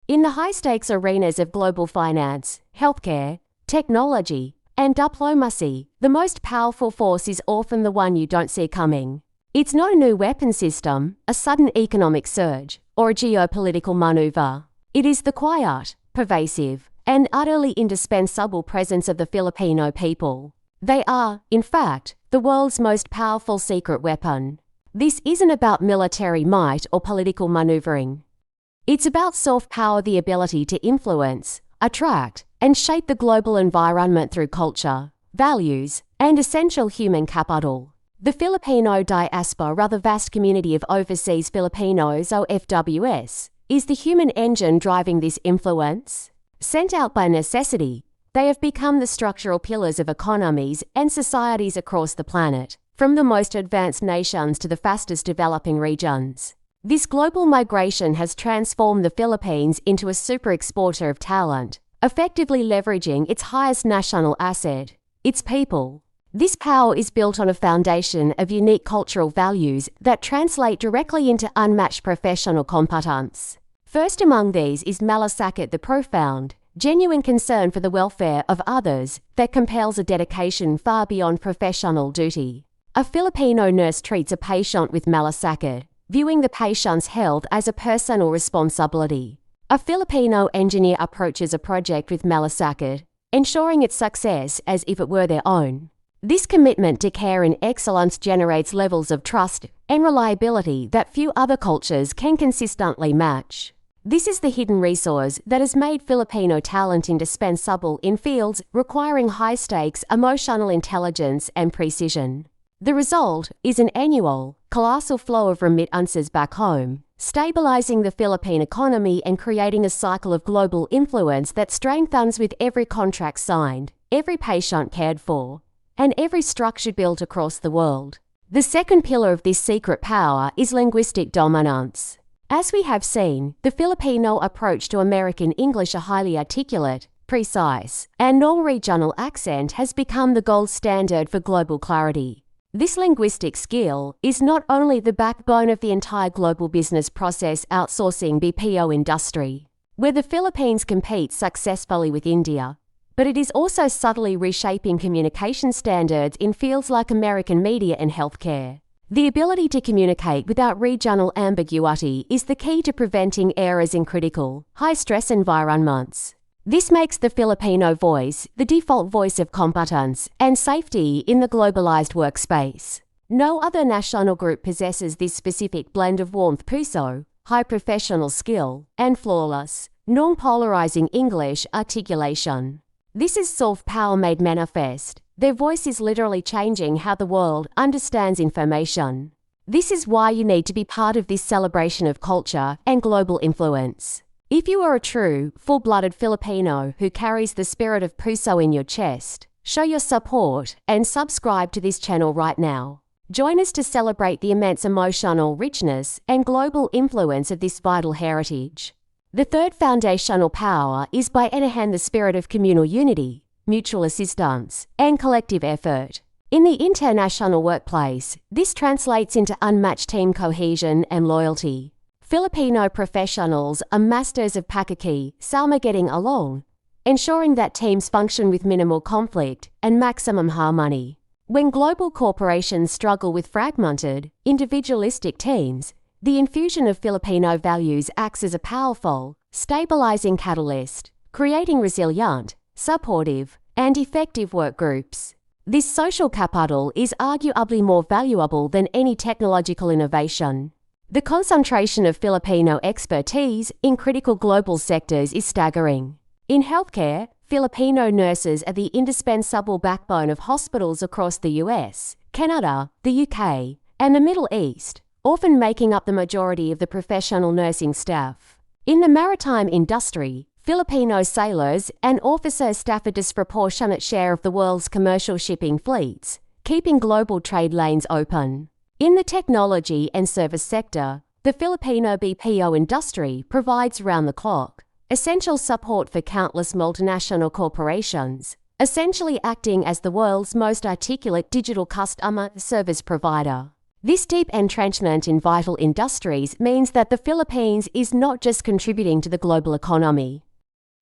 In the high-stakes arenas of global finance, healthcare, technology, and diplomacy, the most powerful force is often the one you don't see coming. It's not a new weapon system, a sudden economic surge, or a geopolitical maneuver. It is the quiet, pervasive, and utterly indispensable presence of the Filipino people. They are, in fact, the world's most powerful secret weapon. This isn't about military might or political maneuvering. It's about soft power, the ability to influence, attract, and shape the global environment through culture, values, and essential human capital. The Filipino diaspora, the vast community of overseas Filipinos or FWS, is the human engine driving this influence. Sent out by necessity, they have become the structural pillars of economies and societies across the planet, from the most advanced nations to the fastest developing regions. This global migration has transformed the Philippines into a super exporter of talent, effectively leveraging its highest national asset, its people. This power is built on a foundation of unique cultural values that translate directly into unmatched professional competence. First among these is malasakit, the profound, genuine concern for the welfare of others that compels a dedication far beyond professional duty. A Filipino nurse treats a patient with malasakit, viewing the patient's health as a personal responsibility. A Filipino engineer approaches a project with malasakit, ensuring its success as if it were their own. This commitment to care and excellence generates levels of trust and reliability that few other cultures can consistently match. This is the hidden resource that has made Filipino talent indispensable in fields requiring high-stakes emotional intelligence and precision. The result is an annual, colossal flow of remittances back home, stabilizing the Philippine economy and creating a cycle of global influence that strengthens with every contract signed, every patient cared for, and every structure built across the world. The second pillar of this secret power is linguistic dominance. As we have seen, the Filipino approach to American English, a highly articulate, precise, and non-regional accent, has become the gold standard for global clarity. This linguistic skill is not only the backbone of the entire global business process outsourcing BPO industry, where the Philippines competes successfully with India, but it is also subtly reshaping communication standards in fields like American media and healthcare. The ability to communicate without regional ambiguity is the key to preventing errors in critical, high-stress environments. This makes the Filipino voice the default voice of competence and safety in the globalized workspace. No other national group possesses this specific blend of warmth, puso, high professional skill, and flawless, non-polarizing English articulation. This is soft power made manifest. Their voice is literally changing how the world understands information. This is why you need to be part of this celebration of culture and global influence. If you are a true, full-blooded Filipino who carries the spirit of puso in your chest, show your support and subscribe to this channel right now. Join us to celebrate the immense emotional richness and global influence of this vital heritage. The third foundational power is by enhancing the spirit of communal unity, mutual assistance, and collective effort. In the international workplace, this translates into unmatched team cohesion and loyalty. Filipino professionals are masters of pakiki, sama getting along, ensuring that teams function with minimal conflict and maximum harmony. When global corporations struggle with fragmented, individualistic teams, the infusion of Filipino values acts as a powerful, stabilizing catalyst, creating resilient, supportive, and effective work groups. This social capital is arguably more valuable than any technological innovation. The concentration of Filipino expertise in critical global sectors is staggering. In healthcare, Filipino nurses are the indispensable backbone of hospitals across the US, Canada, the UK, and the Middle East, often making up the majority of the professional nursing staff. In the maritime industry, Filipino sailors and officers staff a disproportionate share of the world's commercial shipping fleets, keeping global trade lanes open. In the technology and service sector, the Filipino BPO industry provides round-the-clock, essential support for countless multinational corporations, essentially acting as the world's most articulate digital customer service provider. This deep entrenchment in vital industries means that the Philippines is not just contributing to the global economy.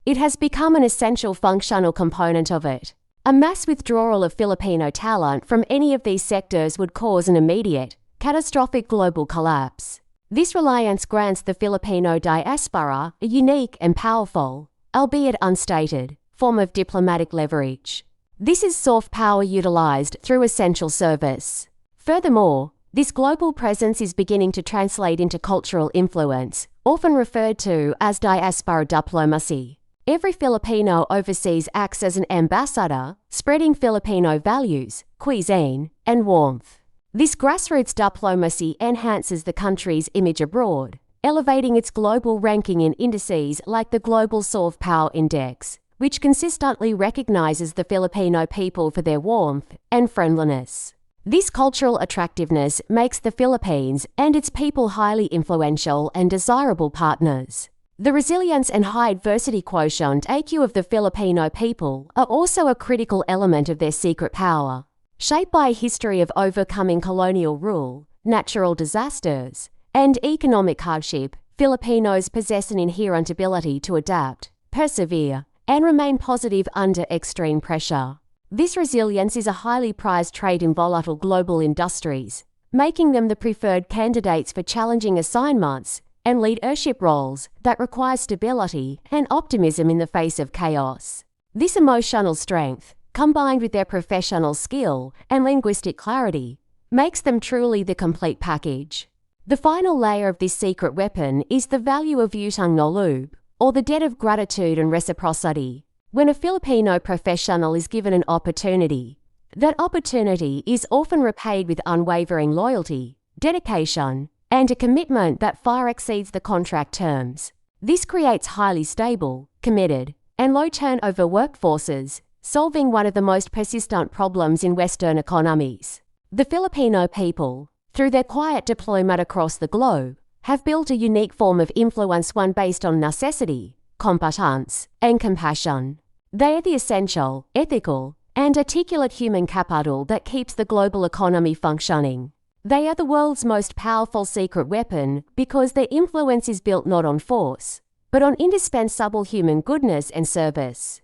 It has become an essential functional component of it. A mass withdrawal of Filipino talent from any of these sectors would cause an immediate, catastrophic global collapse. This reliance grants the Filipino diaspora a unique and powerful, albeit unstated, form of diplomatic leverage. This is soft power utilized through essential service. Furthermore, this global presence is beginning to translate into cultural influence, often referred to as diaspora diplomacy. Every Filipino overseas acts as an ambassador, spreading Filipino values, cuisine, and warmth. This grassroots diplomacy enhances the country's image abroad, elevating its global ranking in indices like the Global Soft Power Index, which consistently recognizes the Filipino people for their warmth and friendliness. This cultural attractiveness makes the Philippines and its people highly influential and desirable partners. The resilience and high adversity quotient (AQ) of the Filipino people are also a critical element of their secret power. Shaped by a history of overcoming colonial rule, natural disasters, and economic hardship, Filipinos possess an inherent ability to adapt, persevere, and remain positive under extreme pressure. This resilience is a highly prized trait in volatile global industries, making them the preferred candidates for challenging assignments and leadership roles that require stability and optimism in the face of chaos. This emotional strength, combined with their professional skill and linguistic clarity, makes them truly the complete package. The final layer of this secret weapon is the value of utang na loob, or the debt of gratitude and reciprocity. When a Filipino professional is given an opportunity, that opportunity is often repaid with unwavering loyalty, dedication, and a commitment that far exceeds the contract terms. This creates highly stable, committed, and low turnover workforces, solving one of the most persistent problems in Western economies. The Filipino people, through their quiet deployment across the globe, have built a unique form of influence, one based on necessity, competence, and compassion. They are the essential, ethical, and articulate human capital that keeps the global economy functioning. They are the world's most powerful secret weapon because their influence is built not on force, but on indispensable human goodness and service.